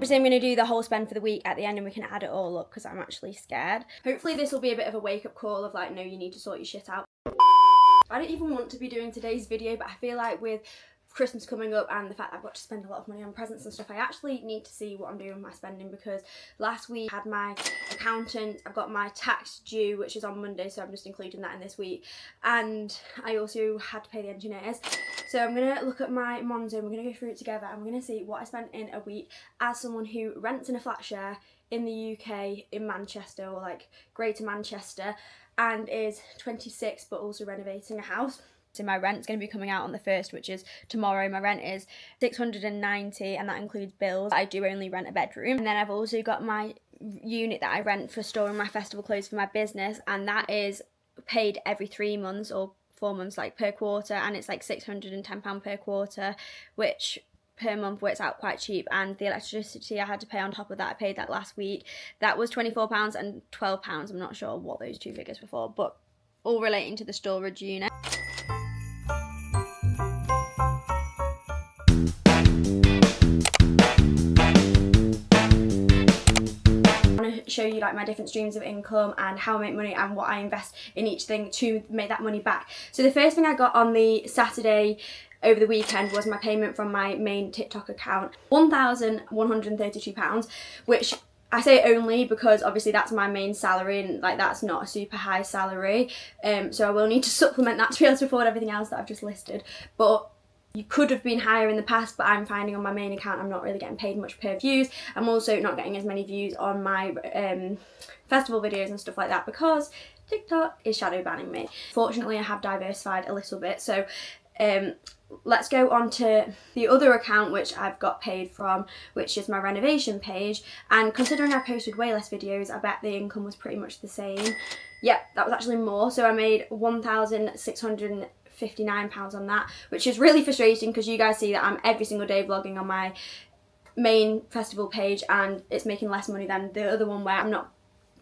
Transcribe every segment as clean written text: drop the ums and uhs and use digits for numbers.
Obviously I'm going to do the whole spend for the week at the end and we can add it all up because I'm actually scared. Hopefully this will be a bit of a wake-up call of like, no, you need to sort your shit out. I don't even want to be doing today's video, but I feel like with Christmas coming up and the fact that I've got to spend a lot of money on presents and stuff, I actually need to see what I'm doing with my spending, because last week I had my accountant, I've got my tax due, which is on Monday, so I'm just including that in this week, and I also had to pay the engineers. So I'm going to look at my Monzo, we're going to go through it together, and we're going to see what I spent in a week as someone who rents in a flat share in the UK, in Manchester, or like Greater Manchester, and is 26 but also renovating a house. So my rent's going to be coming out on the 1st, which is tomorrow. My rent is $690 and that includes bills. I do only rent a bedroom. And then I've also got my unit that I rent for storing my festival clothes for my business, and that is paid every 3 months or 4 months, like per quarter, and it's like £610 per quarter, which per month works out quite cheap. And the electricity I had to pay on top of that, I paid that last week. That was £24 and £12. I'm not sure what those two figures were for, but all relating to the storage unit. Show you like my different streams of income and how I make money and what I invest in each thing to make that money back. So the first thing I got on the Saturday over the weekend was my payment from my main TikTok account, £1,132, which I say only because obviously that's my main salary and like that's not a super high salary, so I will need to supplement that to be able to afford everything else that I've just listed. But you could have been higher in the past, but I'm finding on my main account I'm not really getting paid much per views. I'm also not getting as many views on my festival videos and stuff like that because TikTok is shadow banning me. Fortunately I have diversified a little bit, so let's go on to the other account which I've got paid from, which is my renovation page. And considering I posted way less videos, I bet the income was pretty much the same. Yep, that was actually more. So I made £1,659 on that, which is really frustrating because you guys see that I'm every single day vlogging on my main festival page and it's making less money than the other one where I'm not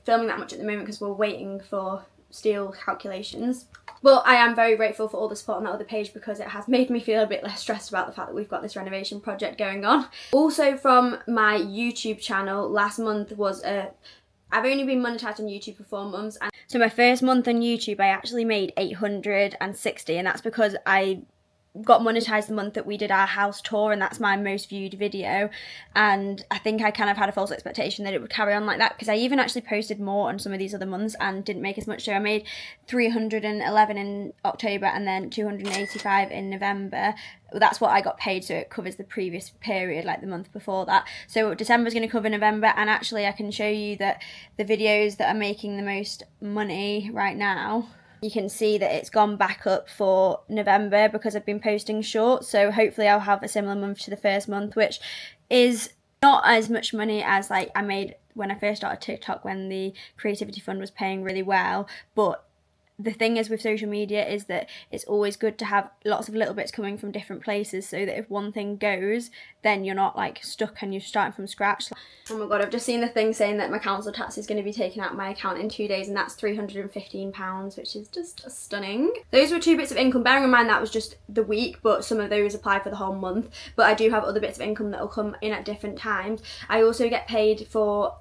filming that much at the moment because we're waiting for steel calculations. But I am very grateful for all the support on that other page because it has made me feel a bit less stressed about the fact that we've got this renovation project going on. Also from my YouTube channel, last month was I've only been monetized on YouTube for 4 months, and so my first month on YouTube I actually made 860, and that's because I got monetized the month that we did our house tour, and that's my most viewed video. And I think I kind of had a false expectation that it would carry on like that because I even actually posted more on some of these other months and didn't make as much. So I made 311 in October and then 285 in November. That's what I got paid, so it covers the previous period, like the month before that. So December's going to cover November, and actually I can show you that the videos that are making the most money right now, you can see that it's gone back up for November because I've been posting shorts. So hopefully I'll have a similar month to the first month, which is not as much money as like I made when I first started TikTok, when the creativity fund was paying really well. But the thing is with social media is that it's always good to have lots of little bits coming from different places, so that if one thing goes, then you're not like stuck and you're starting from scratch. Oh my god, I've just seen the thing saying that my council tax is going to be taken out of my account in 2 days, and that's £315, which is just stunning. Those were 2 bits of income, bearing in mind that was just the week, but some of those apply for the whole month. But I do have other bits of income that will come in at different times. I also get paid for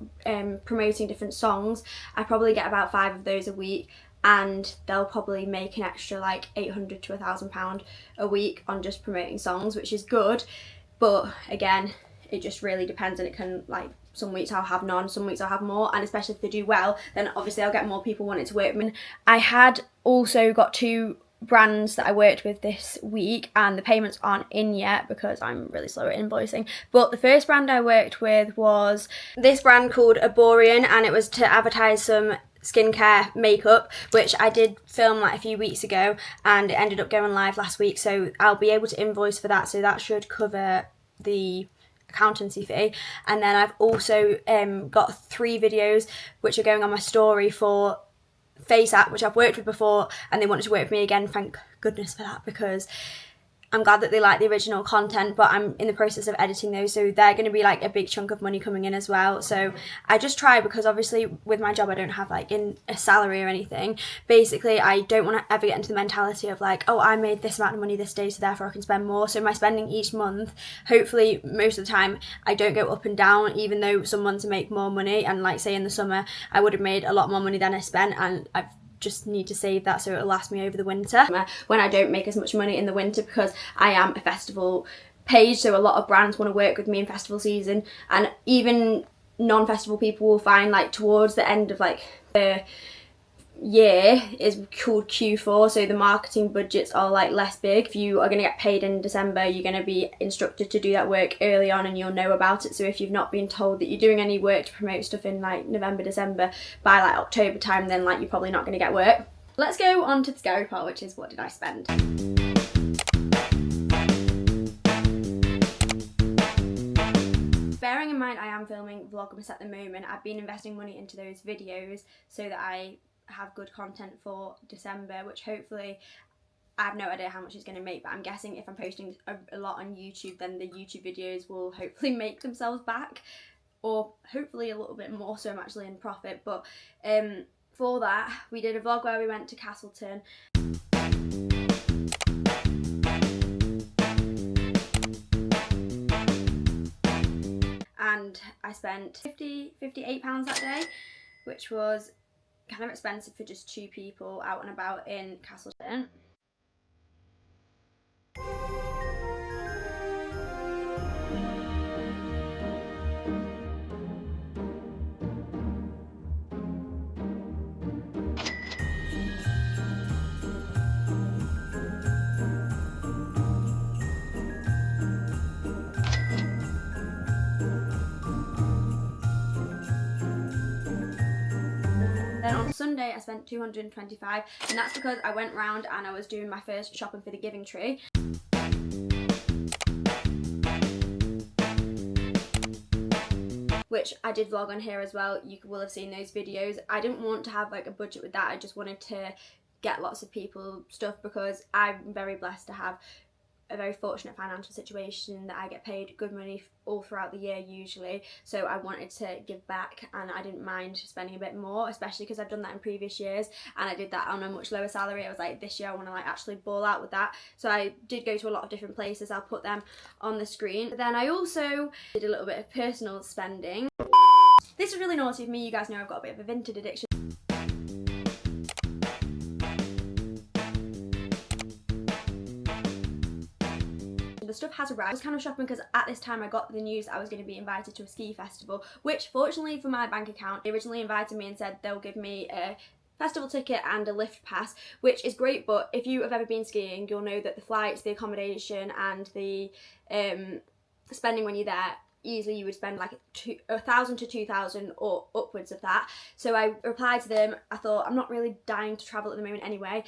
promoting different songs. I probably get about 5 of those a week, and they'll probably make an extra like £800 to £1,000 a week on just promoting songs, which is good. But again, it just really depends, and it can, like, some weeks I'll have none, some weeks I'll have more, and especially if they do well, then obviously I'll get more people wanting to work with me. I had also got 2 brands that I worked with this week, and the payments aren't in yet because I'm really slow at invoicing. But the first brand I worked with was this brand called Aborian, and it was to advertise some skincare makeup, which I did film like a few weeks ago, and it ended up going live last week, so I'll be able to invoice for that, so that should cover the accountancy fee. And then I've also got 3 videos which are going on my story for Face App, which I've worked with before, and they wanted to work with me again. Thank goodness for that, because I'm glad that they like the original content, but I'm in the process of editing those, so they're going to be like a big chunk of money coming in as well. So I just try, because obviously with my job I don't have like a salary or anything. Basically I don't want to ever get into the mentality of like, oh, I made this amount of money this day so therefore I can spend more. So my spending each month, hopefully most of the time I don't go up and down, even though some months I make more money, and like say in the summer I would have made a lot more money than I spent, and I've just need to save that so it'll last me over the winter when I don't make as much money in the winter, because I am a festival page, so a lot of brands want to work with me in festival season, and even non-festival people will find like towards the end of like the year is called Q4, so the marketing budgets are like less big. If you are going to get paid in December, you're going to be instructed to do that work early on and you'll know about it. So if you've not been told that you're doing any work to promote stuff in like November, December, by like October time, then like you're probably not going to get work. Let's go on to the scary part, which is what did I spend? Bearing in mind I am filming Vlogmas at the moment, I've been investing money into those videos so that I have good content for December, which hopefully, I have no idea how much it's going to make, but I'm guessing if I'm posting a lot on YouTube, then the YouTube videos will hopefully make themselves back, or hopefully a little bit more so I'm actually in profit. But for that we did a vlog where we went to Castleton. And I spent £58 that day, which was kind of expensive for just 2 people out and about in Castleton. Then on Sunday I spent £225, and that's because I went round and I was doing my first shopping for the Giving Tree. Which I did vlog on here as well, you will have seen those videos. I didn't want to have like a budget with that, I just wanted to get lots of people stuff, because I'm very blessed to have a very fortunate financial situation that I get paid good money all throughout the year usually, so I wanted to give back and I didn't mind spending a bit more, especially because I've done that in previous years and I did that on a much lower salary. I was like, this year I want to like actually ball out with that, so I did go to a lot of different places. I'll put them on the screen. But then I also did a little bit of personal spending. This is really naughty of me, you guys know I've got a bit of a Vinted addiction. The stuff has arrived. I was kind of shopping because at this time I got the news that I was going to be invited to a ski festival, which fortunately for my bank account, they originally invited me and said they'll give me a festival ticket and a lift pass, which is great, but if you have ever been skiing, you'll know that the flights, the accommodation and the spending when you're there, easily you would spend like £1,000 to £2,000 or upwards of that. So I replied to them, I thought I'm not really dying to travel at the moment anyway.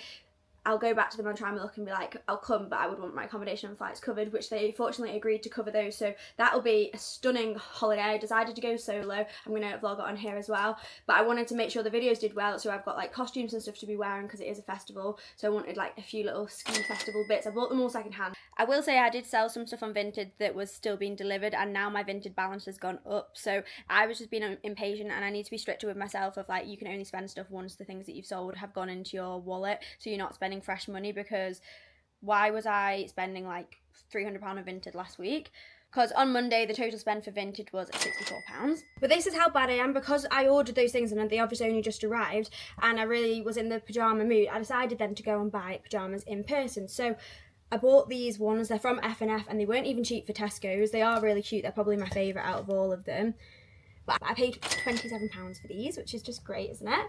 I'll go back to them and try and look and be like, I'll come, but I would want my accommodation and flights covered, which they fortunately agreed to cover those. So that'll be a stunning holiday. I decided to go solo. I'm going to vlog it on here as well. But I wanted to make sure the videos did well. So I've got like costumes and stuff to be wearing because it is a festival. So I wanted like a few little ski festival bits. I bought them all secondhand. I will say I did sell some stuff on Vinted that was still being delivered, and now my Vinted balance has gone up. So I was just being impatient, and I need to be stricter with myself of like, you can only spend stuff once the things that you've sold have gone into your wallet. So you're not spending fresh money, because why was I spending like £300 on Vinted last week? Because on Monday the total spend for Vinted was £64. But this is how bad I am, because I ordered those things and they obviously only just arrived and I really was in the pyjama mood. I decided then to go and buy pyjamas in person. So I bought these ones, they're from F&F and they weren't even cheap for Tesco's. They are really cute, they're probably my favourite out of all of them. But I paid £27 for these, which is just great, isn't it?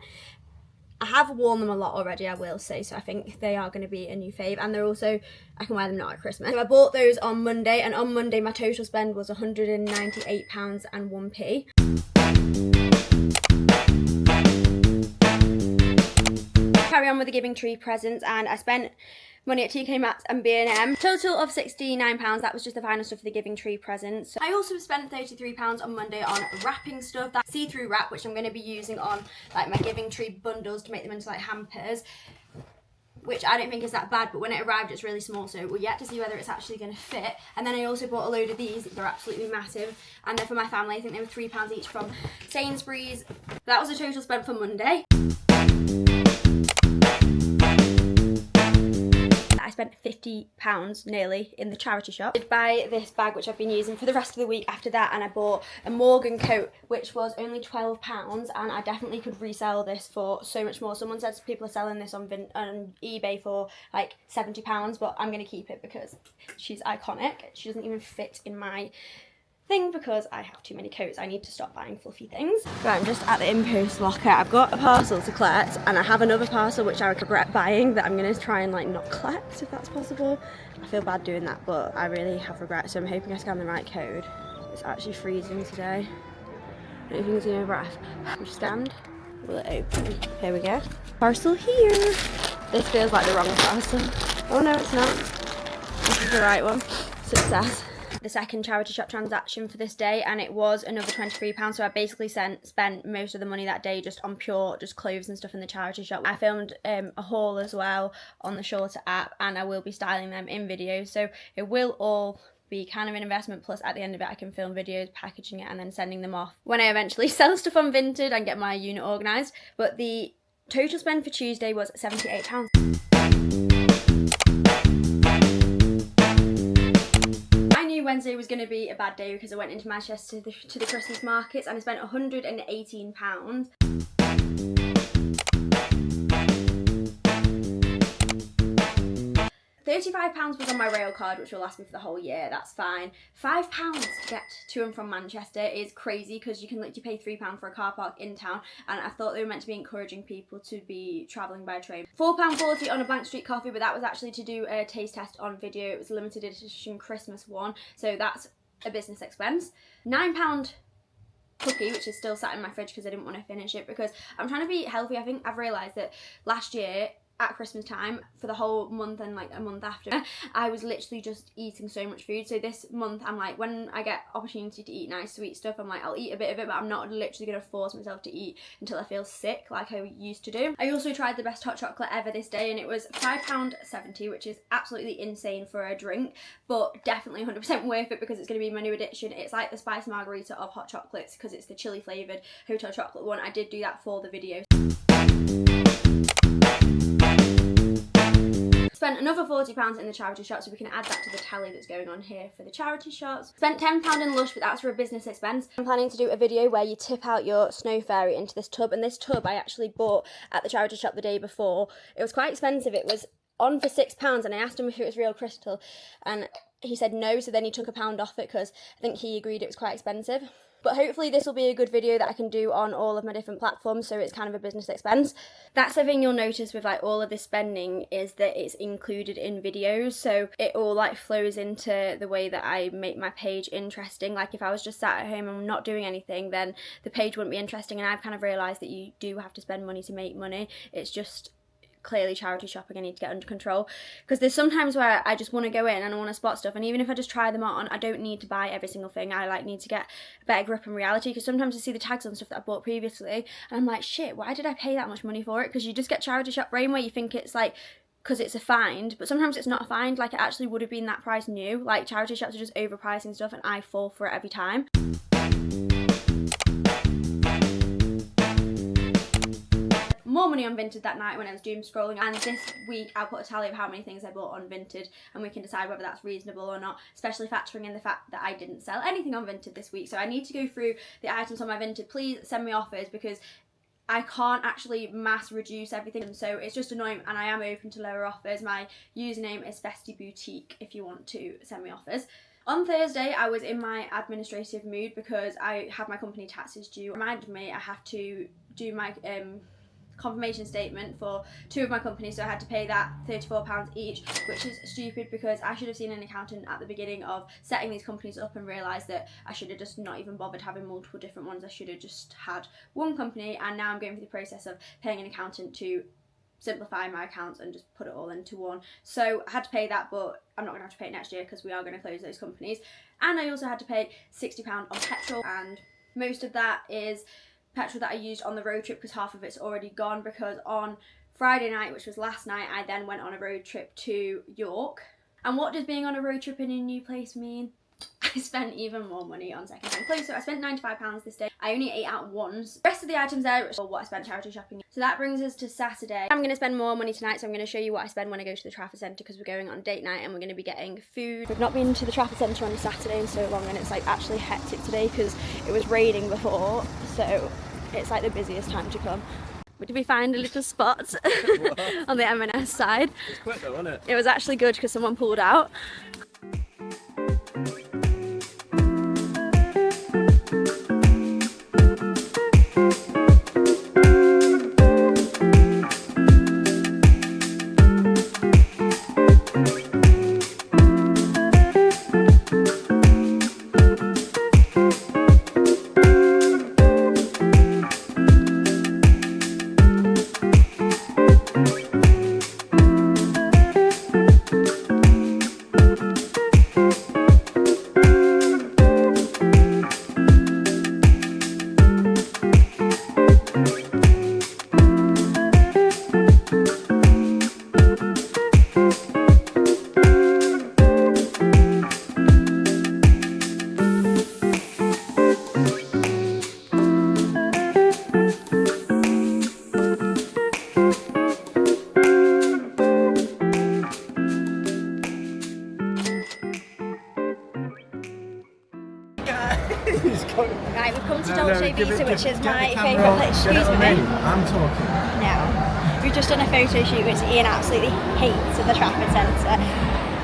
I have worn them a lot already, I will say, so I think they are going to be a new fave, and they're also, I can wear them now at Christmas. So I bought those on Monday, and on Monday my total spend was £198 and 1p. Carry on with the Giving Tree presents, and I spent money at TK Maxx and B&M. Total of £69, that was just the final stuff for the Giving Tree presents. I also spent £33 on Monday on wrapping stuff, that see-through wrap, which I'm going to be using on like my Giving Tree bundles to make them into like hampers. which I don't think is that bad, but when it arrived it's really small, so we're yet to see whether it's actually going to fit. And then I also bought a load of these. They're absolutely massive, and they're for my family. I think they were £3 each from Sainsbury's. That was a total spend for Monday. I spent £50 nearly in the charity shop. I did buy this bag which I've been using for the rest of the week after that, and I bought a Morgan coat which was only £12, and I definitely could resell this for so much more. Someone said people are selling this on eBay for like £70, but I'm going to keep it because she's iconic. She doesn't even fit in my thing because I have too many coats. I need to stop buying fluffy things. Right, I'm just at the InPost locker. I've got a parcel to collect, and I have another parcel which I regret buying that I'm going to try and like not collect if that's possible. I feel bad doing that, but I really have regret, so I'm hoping I scan the right code. It's actually freezing today. I don't think it's no breath. We've scanned. Will it open? Here we go. Parcel here. This feels like the wrong parcel. Oh no, it's not. This is the right one. Success. The second charity shop transaction for this day, and it was another £23, so I basically spent most of the money that day just on pure clothes and stuff in the charity shop. I filmed a haul as well on the Shorter app, and I will be styling them in videos, so it will all be kind of an investment, plus at the end of it I can film videos packaging it and then sending them off when I eventually sell stuff on Vinted and get my unit organised. But the total spend for Tuesday was £78. Wednesday was going to be a bad day because I went into Manchester to the Christmas markets, and I spent £118. £35 was on my rail card, which will last me for the whole year. That's fine. £5 to get to and from Manchester is crazy because you can literally pay £3 for a car park in town, and I thought they were meant to be encouraging people to be travelling by train. £4.40 on a Bank Street coffee, but that was actually to do a taste test on video. It was a limited edition Christmas one, so that's a business expense. £9 cookie, which is still sat in my fridge because I didn't want to finish it because I'm trying to be healthy. I think I've realised that last year at Christmas time, for the whole month and like a month after, I was literally just eating so much food. So this month I'm like, when I get opportunity to eat nice sweet stuff, I'm like, I'll eat a bit of it, but I'm not literally going to force myself to eat until I feel sick like I used to do. I also tried the best hot chocolate ever this day, and it was £5.70, which is absolutely insane for a drink, but definitely 100% worth it because it's going to be my new addiction. It's like the spice margarita of hot chocolates because it's the chili flavoured hotel chocolate one. I did do that for the video. Spent another £40 in the charity shop, so we can add that to the tally that's going on here for the charity shops. Spent £10 in Lush, but that's for a business expense. I'm planning to do a video where you tip out your snow fairy into this tub, and this tub I actually bought at the charity shop the day before. It was quite expensive. It was on for £6, and I asked him if it was real crystal, and he said no, so then he took £1 off it because I think he agreed it was quite expensive. But hopefully this will be a good video that I can do on all of my different platforms, so it's kind of a business expense. That's the thing you'll notice with like all of this spending, is that it's included in videos, so it all like flows into the way that I make my page interesting. Like if I was just sat at home and not doing anything, then the page wouldn't be interesting, and I've kind of realised that you do have to spend money to make money. It's just clearly charity shopping I need to get under control, because there's sometimes where I just want to go in and I want to spot stuff, and even if I just try them on, I don't need to buy every single thing. I like need to get a better grip on reality, because sometimes I see the tags on stuff that I bought previously and I'm like, shit, why did I pay that much money for it? Because you just get charity shop brain where you think it's like because it's a find, but sometimes it's not a find. Like it actually would have been that price new. Like charity shops are just overpricing stuff, and I fall for it every time. More money on Vinted that night when I was doom scrolling, and this week I'll put a tally of how many things I bought on Vinted, and we can decide whether that's reasonable or not, especially factoring in the fact that I didn't sell anything on Vinted this week. So I need to go through the items on my Vinted. Please send me offers, because I can't actually mass reduce everything, so it's just annoying, and I am open to lower offers. My username is Festy Boutique if you want to send me offers. On Thursday, I was in my administrative mood because I have my company taxes due. It reminded me I have to do my confirmation statement for 2 of my companies, so I had to pay that £34 each, which is stupid because I should have seen an accountant at the beginning of setting these companies up and realised that I should have just not even bothered having multiple different ones. I should have just had one company, and now I'm going through the process of paying an accountant to simplify my accounts and just put it all into one. So I had to pay that, but I'm not going to have to pay it next year because we are going to close those companies. And I also had to pay £60 on petrol, and most of that is petrol that I used on the road trip because half of it's already gone, because on Friday night, which was last night, I then went on a road trip to York. And what does being on a road trip in a new place mean? I spent even more money on second-hand clothes. So I spent £95 this day. I only ate out once. The rest of the items there were what I spent charity shopping. So that brings us to Saturday. I'm going to spend more money tonight, so I'm going to show you what I spend when I go to the Trafford Centre, because we're going on date night and we're going to be getting food. We've not been to the Trafford Centre on a Saturday in so long, and it's like actually hectic today because it was raining before, so it's like the busiest time to come. Did we find a little spot on the M&S side? It's quick though, wasn't it? It was actually good because someone pulled out. Right, we've come to Dolce Vita, which is my favourite place. Excuse me. I'm talking. No. We've just done a photo shoot, which Ian absolutely hates at the Trafford Centre.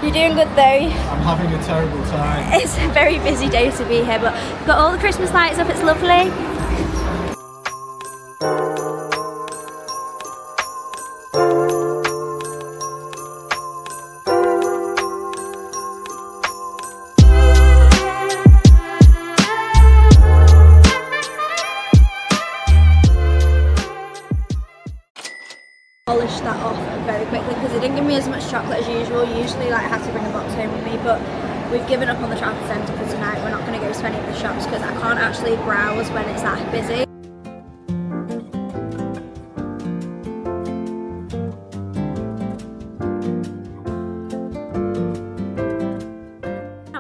You're doing good though. I'm having a terrible time. It's a very busy day to be here, but we've got all the Christmas lights up, it's lovely. Polish that off very quickly because they didn't give me as much chocolate as usual. Usually like I have to bring a box home with me, but we've given up on the Trafford Centre for tonight. We're not going to go to any of the shops because I can't actually browse when it's that busy.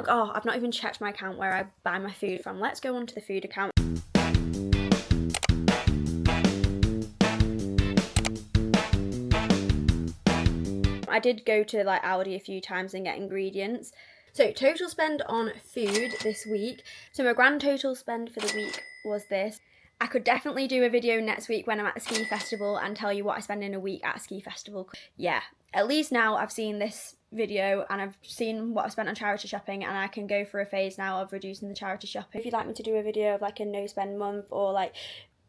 Oh, I've not even checked my account where I buy my food from. Let's go onto the food account. I did go to like Aldi a few times and get ingredients. So total spend on food this week. So my grand total spend for the week was this. I could definitely do a video next week when I'm at the ski festival and tell you what I spend in a week at a ski festival. Yeah, at least now I've seen this video and I've seen what I've spent on charity shopping, and I can go for a phase now of reducing the charity shopping. If you'd like me to do a video of like a no spend month, or like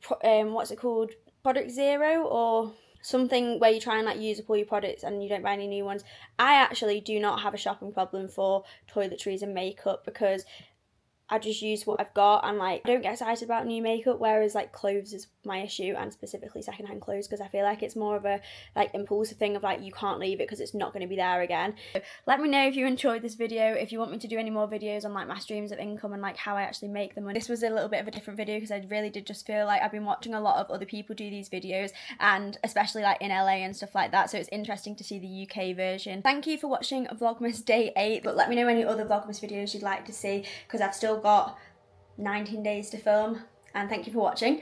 what's it called, product zero, or something where you try and like use up all your products and you don't buy any new ones. I actually do not have a shopping problem for toiletries and makeup because I just use what I've got, and like I don't get excited about new makeup, whereas like clothes is my issue, and specifically secondhand clothes, because I feel like it's more of a like impulsive thing of like you can't leave it because it's not going to be there again. So let me know if you enjoyed this video, if you want me to do any more videos on like my streams of income and like how I actually make the money. This was a little bit of a different video because I really did just feel like I've been watching a lot of other people do these videos, and especially like in LA and stuff like that, so it's interesting to see the UK version. Thank you for watching Vlogmas Day 8, but let me know any other Vlogmas videos you'd like to see because I've still got 19 days to film, and thank you for watching.